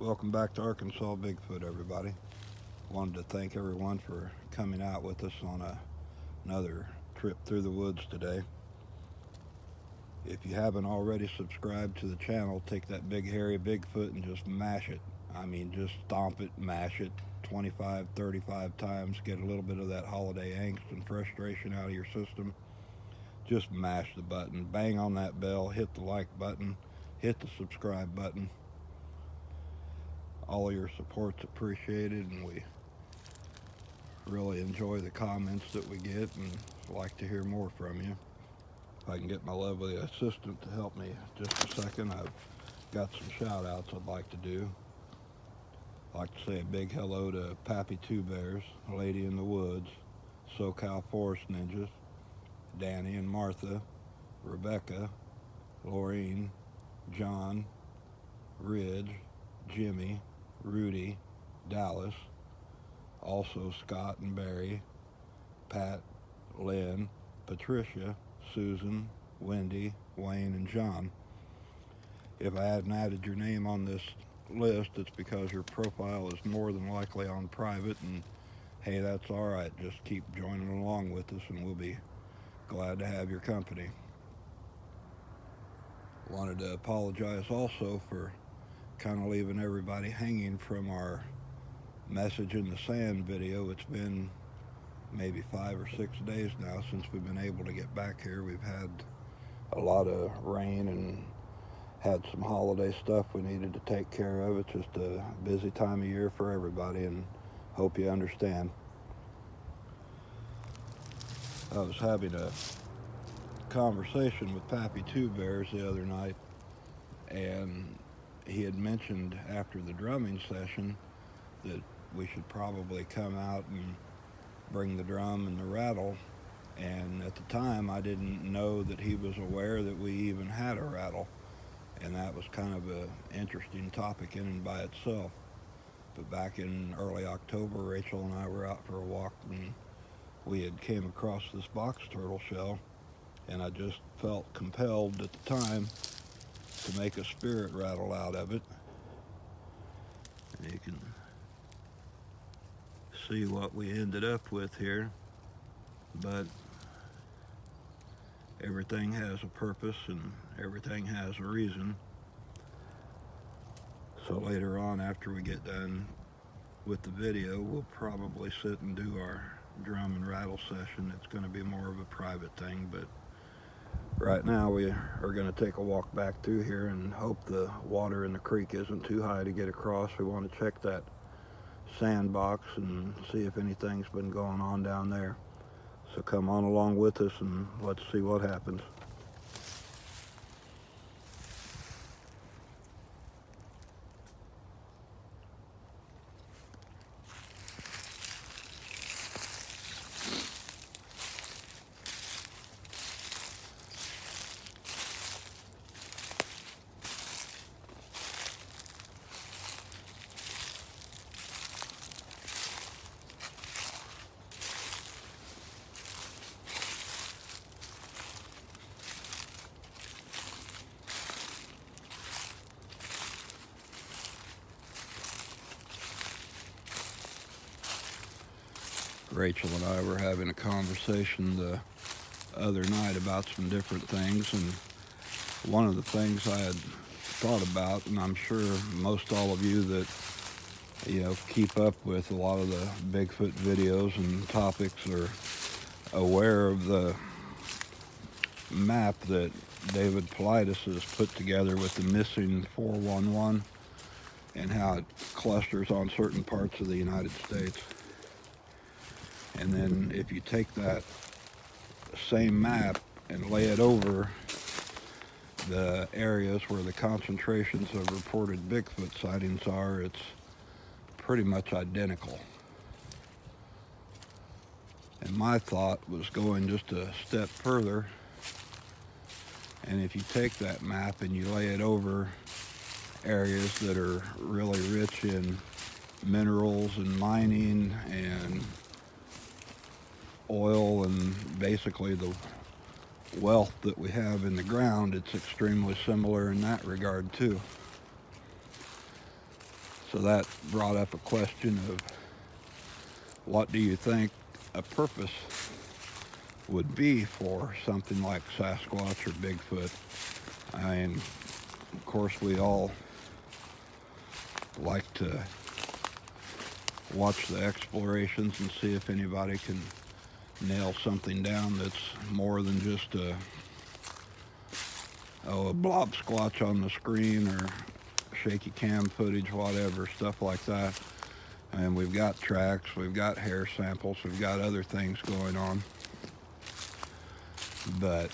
Welcome back to Arkansas Bigfoot, everybody. Wanted to thank everyone for coming out with us on another trip through the woods today. If you haven't already subscribed to the channel, take that big hairy Bigfoot and just mash it. I mean, just stomp it, mash it 25, 35 times, get a little bit of that holiday angst and frustration out of your system. Just mash the button, bang on that bell, hit the like button, hit the subscribe button. All your support's appreciated, and we really enjoy the comments that we get and like to hear more from you. If I can get my lovely assistant to help me just a second, I've got some shout outs I'd like to do. I'd like to say a big hello to Pappy Two Bears, Lady in the Woods, SoCal Forest Ninjas, Danny and Martha, Rebecca, Laureen, John, Ridge, Jimmy, Rudy, Dallas, also Scott and Barry, Pat, Lynn, Patricia, Susan, Wendy, Wayne, and John. If I hadn't added your name on this list, it's because your profile is more than likely on private, and hey, that's all right. Just keep joining along with us, and we'll be glad to have your company. Wanted to apologize also for kind of leaving everybody hanging from our message in the sand video. It's been maybe 5 or 6 days now since we've been able to get back here. We've had a lot of rain and had some holiday stuff we needed to take care of. It's just a busy time of year for everybody, and hope you understand. I was having a conversation with Pappy Two Bears the other night, and he had mentioned after the drumming session that we should probably come out and bring the drum and the rattle. And at the time, I didn't know that he was aware that we even had a rattle. And that was kind of an interesting topic in and by itself. But back in early October, Rachel and I were out for a walk, and we had came across this box turtle shell, and I just felt compelled at the time to make a spirit rattle out of it. And you can see what we ended up with here, but everything has a purpose and everything has a reason. So later on, after we get done with the video, we'll probably sit and do our drum and rattle session. It's going to be more of a private thing, but right now we are going to take a walk back through here and hope the water in the creek isn't too high to get across. We want to check that sandbox and see if anything's been going on down there. So come on along with us and let's see what happens. Rachel and I were having a conversation the other night about some different things, and one of the things I had thought about, and I'm sure most all of you that keep up with a lot of the Bigfoot videos and topics are aware of the map that David Politis has put together with the missing 411 and how it clusters on certain parts of the United States. And then if you take that same map and lay it over the areas where the concentrations of reported Bigfoot sightings are, it's pretty much identical. And my thought was going just a step further, and if you take that map and you lay it over areas that are really rich in minerals and mining and oil and basically the wealth that we have in the ground, it's extremely similar in that regard too. So that brought up a question of what do you think a purpose would be for something like Sasquatch or Bigfoot? I mean, of course, we all like to watch the explorations and see if anybody can nail something down that's more than just a blob squatch on the screen or shaky cam footage, whatever, stuff like that. And we've got tracks, we've got hair samples, we've got other things going on. But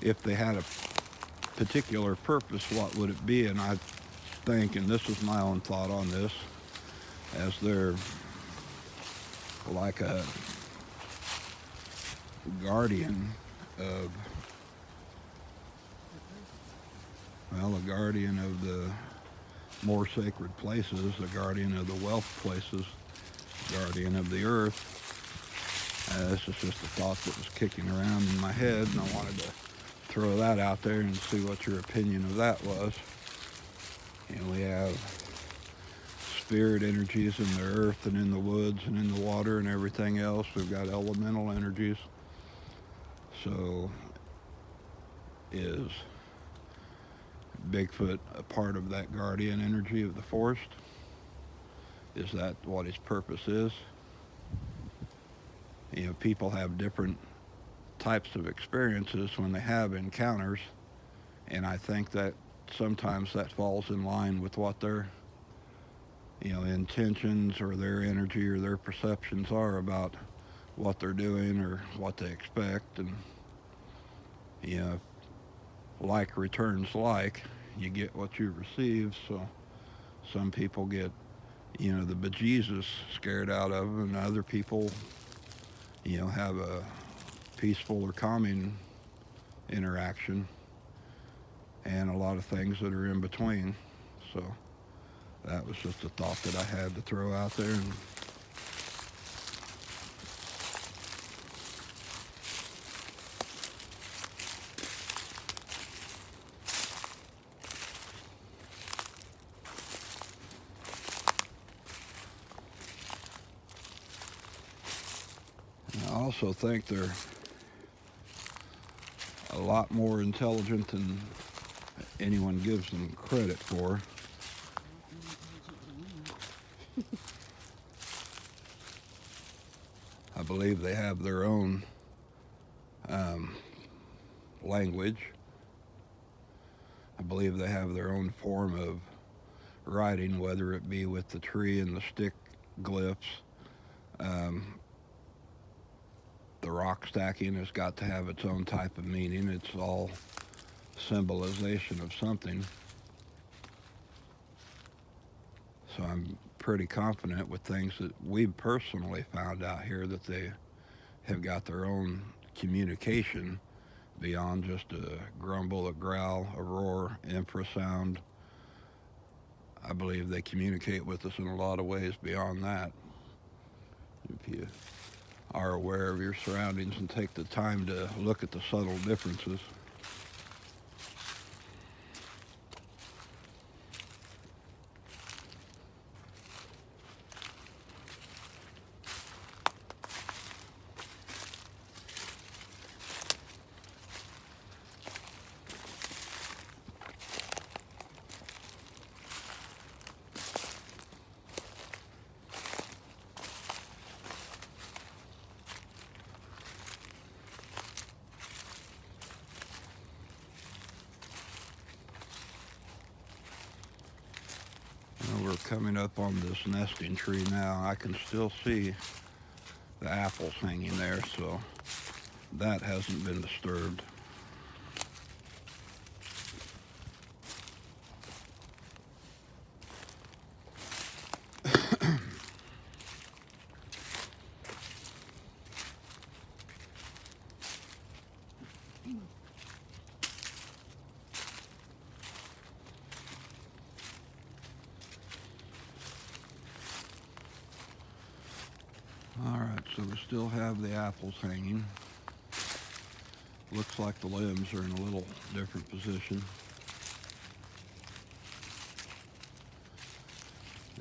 if they had a particular purpose, what would it be? And I think, and this is my own thought on this, as they're like a guardian of, well, a guardian of the more sacred places, a guardian of the wealth places, guardian of the earth. This is just a thought that was kicking around in my head, and I wanted to throw that out there and see what your opinion of that was. And we have spirit energies in the earth and in the woods and in the water and everything else. We've got elemental energies. So is Bigfoot a part of that guardian energy of the forest? Is that what his purpose is? You know, people have different types of experiences when they have encounters, and I think that sometimes that falls in line with what their, you know, intentions or their energy or their perceptions are about what they're doing or what they expect. And, you know, like returns like, you get what you receive. So some people get, you know, the bejesus scared out of them, and other people, you know, have a peaceful or calming interaction, and a lot of things that are in between. So that was just a thought that I had to throw out there. And I also think they're a lot more intelligent than anyone gives them credit for. I believe they have their own language. I believe they have their own form of writing, whether it be with the tree and the stick glyphs. The rock stacking has got to have its own type of meaning. It's all symbolization of something. So I'm pretty confident with things that we've personally found out here that they have got their own communication beyond just a grumble, a growl, a roar, infrasound. I believe they communicate with us in a lot of ways beyond that. If you are aware of your surroundings and take the time to look at the subtle differences. We're coming up on this nesting tree now. I can still see the apples hanging there, so that hasn't been disturbed. Alright, so we still have the apples hanging. Looks like the limbs are in a little different position.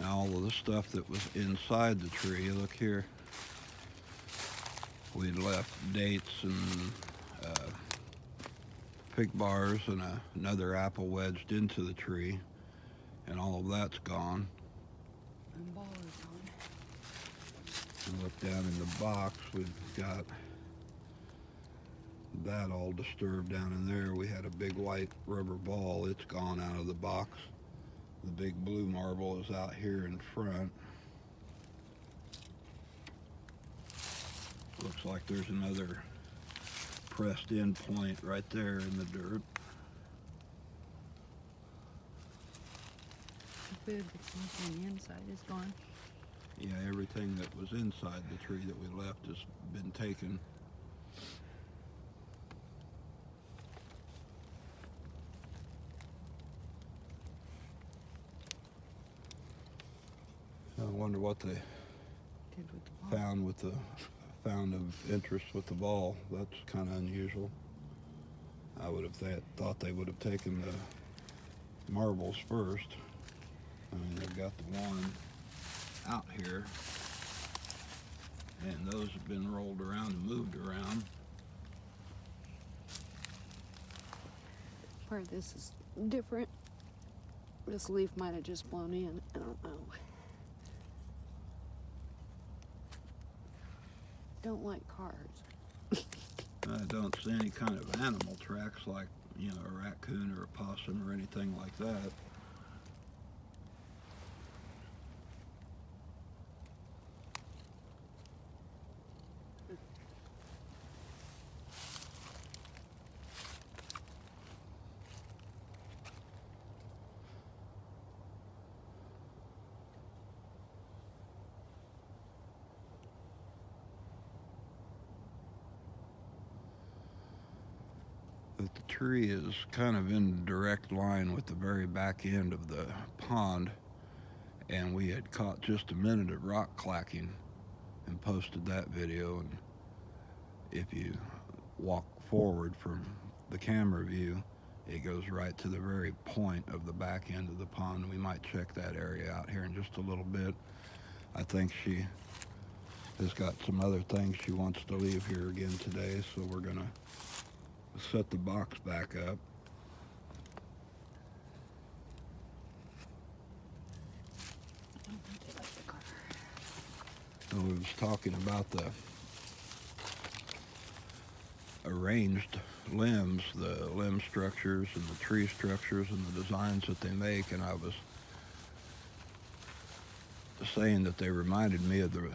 Now all of the stuff that was inside the tree, look here, we left dates and pig bars and another apple wedged into the tree, and all of that's gone. And ball is gone. And look down in the box, we've got that all disturbed down in there. We had a big white rubber ball, it's gone out of the box. The big blue marble is out here in front. Looks like there's another pressed in point right there in the dirt. The food that's on the inside is gone. Yeah, everything that was inside the tree that we left has been taken. I wonder what they Did with the ball. found with the found of interest with the ball. That's kind of unusual. I would have thought they would have taken the marbles first. I mean, they've got the one out here, and those have been rolled around and moved around. Part of this is different. This leaf might have just blown in. I don't know. Don't like cars. I don't see any kind of animal tracks like, you know, a raccoon or a possum or anything like that. But the tree is kind of in direct line with the very back end of the pond, and we had caught just a minute of rock clacking and posted that video. And if you walk forward from the camera view, it goes right to the very point of the back end of the pond. We might check that area out here in just a little bit. I think she has got some other things she wants to leave here again today, so we're gonna set the box back up. I don't think they like the car. So we was talking about the arranged limbs, the limb structures and the tree structures and the designs that they make, and I was saying that they reminded me of the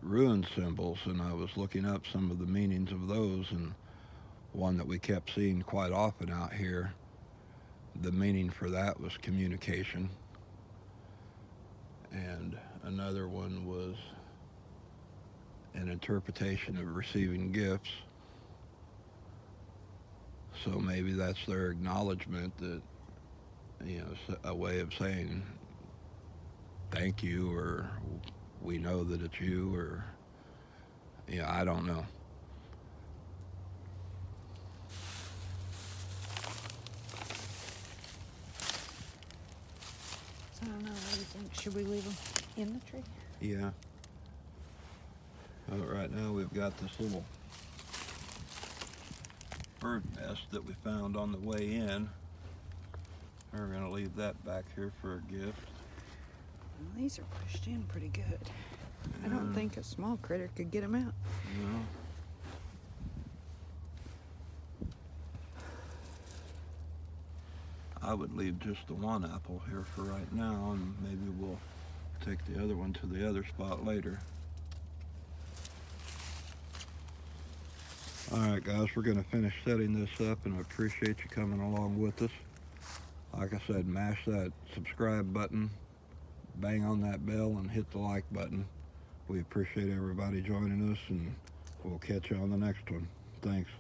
rune symbols, and I was looking up some of the meanings of those, and one that we kept seeing quite often out here, the meaning for that was communication, and another one was an interpretation of receiving gifts. So maybe that's their acknowledgement that, you know, a way of saying thank you, or we know that it's you, or, yeah, I don't know. So I don't know. What do you think? Should we leave them in the tree? Yeah. Right now we've got this little bird nest that we found on the way in. We're going to leave that back here for a gift. Well, these are pushed in pretty good. I don't think a small critter could get them out. No. I would leave just the one apple here for right now, and maybe we'll take the other one to the other spot later. Alright guys, we're going to finish setting this up, and I appreciate you coming along with us. Like I said, mash that subscribe button, bang on that bell, and hit the like button. We appreciate everybody joining us, and we'll catch you on the next one. Thanks.